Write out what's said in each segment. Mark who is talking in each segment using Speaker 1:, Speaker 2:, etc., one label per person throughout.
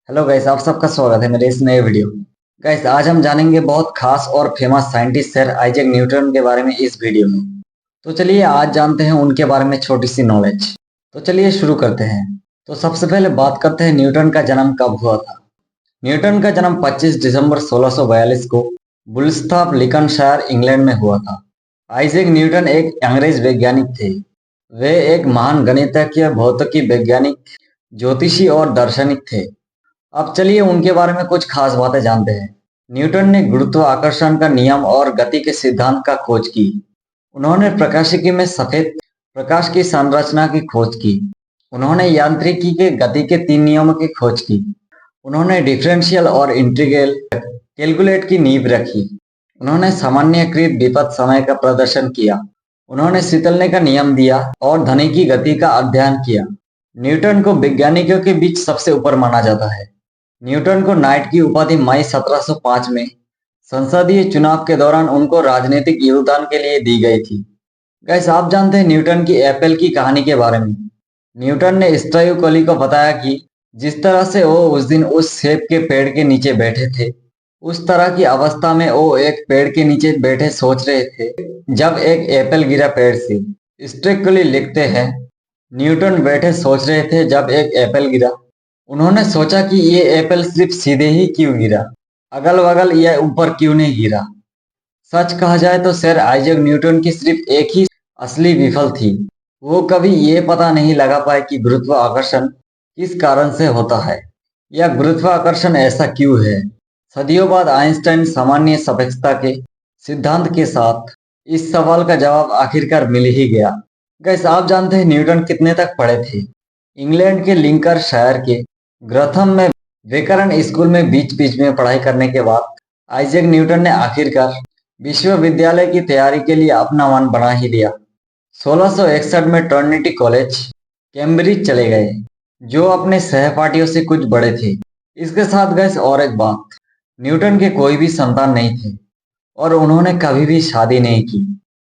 Speaker 1: Hello guys, आप सबका स्वागत है मेरे इस नए वीडियो में। गाइस, आज हम जानेंगे बहुत खास और famous scientist sir Isaac Newton के बारे में इस वीडियो में। तो चलिए आज जानते हैं उनके बारे में छोटी सी नॉलेज। तो चलिए शुरू करते हैं। तो सबसे पहले बात करते हैं न्यूटन का जन्म कब हुआ था। न्यूटन का जन्म 25 दिसंबर 1642 को बुल्स्टाफ, लिंकनशायर, इंग्लैंड में हुआ था। आइजैक न्यूटन एक अंग्रेज वैज्ञानिक थे। वे एक महान गणितज्ञ, भौतिकी वैज्ञानिक, ज्योतिषी और दार्शनिक थे। अब चलिए उनके बारे में कुछ खास बातें जानते हैं। न्यूटन ने गुरुत्वाकर्षण का नियम और गति के सिद्धांत का खोज की। उन्होंने प्रकाशिकी में सफेद प्रकाश की संरचना की खोज की। उन्होंने यांत्रिकी के गति के 3 नियमों की खोज की। उन्होंने डिफरेंशियल और इंटीग्रल कैलकुलेट की नींव रखी। उन्होंने सामान्यकृत विपथ समय का प्रदर्शन किया। उन्होंने शीतलने का नियम दिया और ध्वनि की गति का अध्ययन किया। न्यूटन को वैज्ञानिकों के बीच सबसे ऊपर माना जाता है। न्यूटन को नाइट की उपाधि मई 1705 में संसदीय चुनाव के दौरान उनको राजनीतिक योगदान के लिए दी गई थी। गैस, आप जानते हैं न्यूटन की एप्पल की कहानी के बारे में। न्यूटन ने स्ट्रायू कोली को बताया कि जिस तरह से वो उस दिन उस सेब के पेड़ के नीचे बैठे थे, उस तरह की अवस्था में वो एक पेड़ के नीचे बैठे सोच रहे थे जब एक एप्पल गिरा पेड़ से। स्ट्रायू कोली लिखते हैं, न्यूटन बैठे सोच रहे थे जब एक एप्पल गिरा। उन्होंने सोचा कि ये एप्पल सिर्फ सीधे ही क्यों गिरा, अगल बगल या ऊपर क्यों नहीं गिरा। सच कहा जाए तो सर आइजैक न्यूटन की सिर्फ एक ही असली विफल थी। वो कभी ये पता नहीं लगा पाए कि गुरुत्वाकर्षण किस कारण से होता है या गुरुत्वाकर्षण ऐसा क्यों है। सदियों बाद आइंस्टाइन सामान्य सापेक्षता के सिद्धांत के साथ इस सवाल का जवाब आखिरकार मिल ही गया। गैस, आप जानते हैं न्यूटन कितने तक पढ़े थे। इंग्लैंड के लिंकनशायर के ग्रथम में व्याकरण स्कूल में बीच बीच में पढ़ाई करने के बाद आइजैक न्यूटन ने आखिरकार विश्वविद्यालय की तैयारी के लिए अपना मन बना ही लिया। 1661 में ट्रिनिटी कॉलेज कैम्ब्रिज चले गए, जो अपने सहपाठियों से कुछ बड़े थे। इसके साथ गैस और एक बात, न्यूटन के कोई भी संतान नहीं थे और उन्होंने कभी भी शादी नहीं की।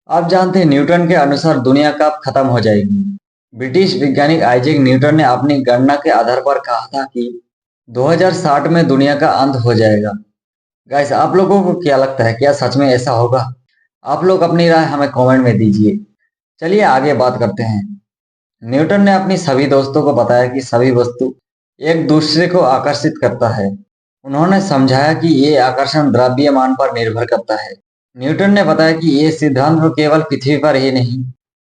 Speaker 1: आप जानते हैं न्यूटन के अनुसार दुनिया कब खत्म हो जाएगी। ब्रिटिश वैज्ञानिक आइजैक न्यूटन ने अपनी गणना के आधार पर कहा था कि 2060 में दुनिया का अंत हो जाएगा। गाइस, आप लोगों को क्या लगता है, क्या सच में ऐसा होगा? आप लोग अपनी राय हमें कमेंट में दीजिए। चलिए आगे बात करते हैं। न्यूटन ने अपनी सभी दोस्तों को बताया कि सभी वस्तु एक दूसरे को आकर्षित करता है। उन्होंने समझाया कि ये आकर्षण द्रव्यमान पर निर्भर करता है। न्यूटन ने बताया कि ये सिद्धांत केवल पृथ्वी पर ही नहीं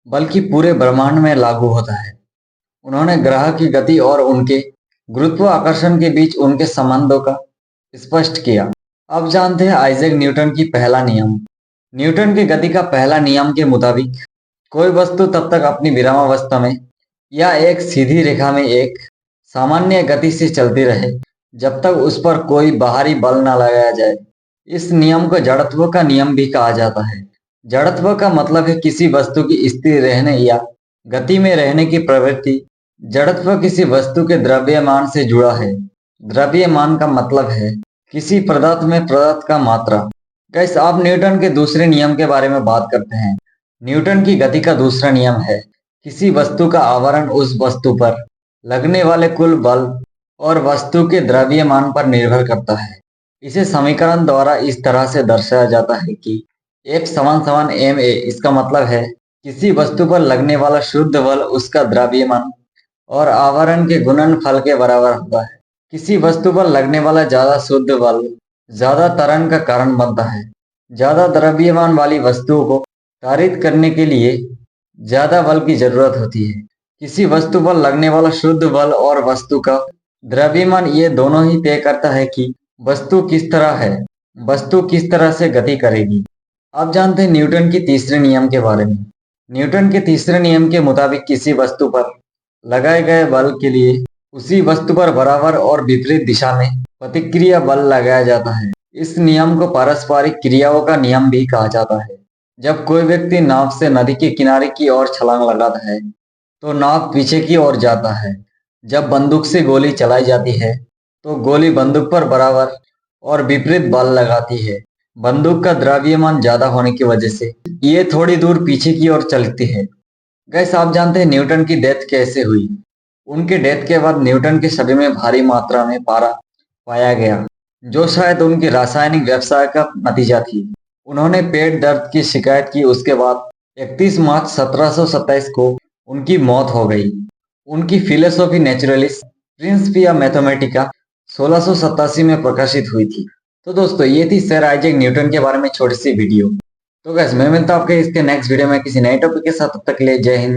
Speaker 1: बल्कि पूरे ब्रह्मांड में लागू होता है। उन्होंने ग्रह की गति और उनके गुरुत्वाकर्षण के बीच उनके संबंधों का स्पष्ट किया। अब जानते हैं आइजैक न्यूटन की पहला नियम। न्यूटन की गति का पहला नियम के मुताबिक कोई वस्तु तब तक अपनी विरामावस्था में या एक सीधी रेखा में एक सामान्य गति से चलती रहे जब तक उस पर कोई बाहरी बल न लगाया जाए। इस नियम को जड़त्व का नियम भी कहा जाता है। जड़त्व का मतलब है किसी वस्तु की स्थिर रहने या गति में रहने की प्रवृत्ति। जड़त्व किसी वस्तु के द्रव्यमान से जुड़ा है। द्रव्यमान का मतलब है किसी पदार्थ में पदार्थ का मात्रा। गैस, आप न्यूटन के दूसरे नियम के बारे में बात करते हैं। न्यूटन की गति का दूसरा नियम है किसी वस्तु का आवरण उस वस्तु पर लगने वाले कुल बल और वस्तु के द्रव्यमान पर निर्भर करता है। इसे समीकरण द्वारा इस तरह से दर्शाया जाता है कि F समान समान ma। इसका मतलब है किसी वस्तु पर लगने वाला शुद्ध बल उसका द्रव्यमान और आवरण के गुणनफल के बराबर होता है। किसी वस्तु पर लगने वाला ज्यादा शुद्ध बल ज्यादा त्वरण का कारण बनता है। ज्यादा द्रव्यमान वाली वस्तुओं को तारित करने के लिए ज्यादा बल की जरूरत होती है। किसी वस्तु पर लगने वाला शुद्ध बल और वस्तु का द्रव्यमान ये दोनों ही तय करता है कि वस्तु किस तरह से गति करेगी। अब जानते हैं न्यूटन की तीसरे नियम के बारे में। न्यूटन के तीसरे नियम के मुताबिक किसी वस्तु पर लगाए गए बल के लिए उसी वस्तु पर बराबर और विपरीत दिशा में प्रतिक्रिया बल लगाया जाता है। इस नियम को पारस्परिक क्रियाओं का नियम भी कहा जाता है। जब कोई व्यक्ति नाव से नदी के किनारे की ओर छलांग लगाता है तो नाव पीछे की ओर जाता है। जब बंदूक से गोली चलाई जाती है तो गोली बंदूक पर बराबर और विपरीत बल लगाती है। बंदूक का द्रव्यमान ज्यादा होने की वजह से ये थोड़ी दूर पीछे की ओर चलती है। गैस, आप जानते हैं न्यूटन की डेथ कैसे हुई? उनके डेथ के बाद न्यूटन के शरीर में भारी मात्रा में पारा पाया गया, जो शायद उनकी रासायनिक व्यवसाय का नतीजा थी। उन्होंने पेट दर्द की शिकायत की। उसके बाद 31 मार्च 1727 को उनकी मौत हो गई। उनकी फिलोसॉफी नेचुरलिस्ट प्रिंसिपिया मैथमेटिका 1687 में प्रकाशित हुई थी। तो दोस्तों ये थी सर आइजैक न्यूटन के बारे में छोटी सी वीडियो। तो गैस मैं मिलता हूँ आपके इसके नेक्स्ट वीडियो में किसी नए टॉपिक के साथ। तब तक के लिए जय हिंद।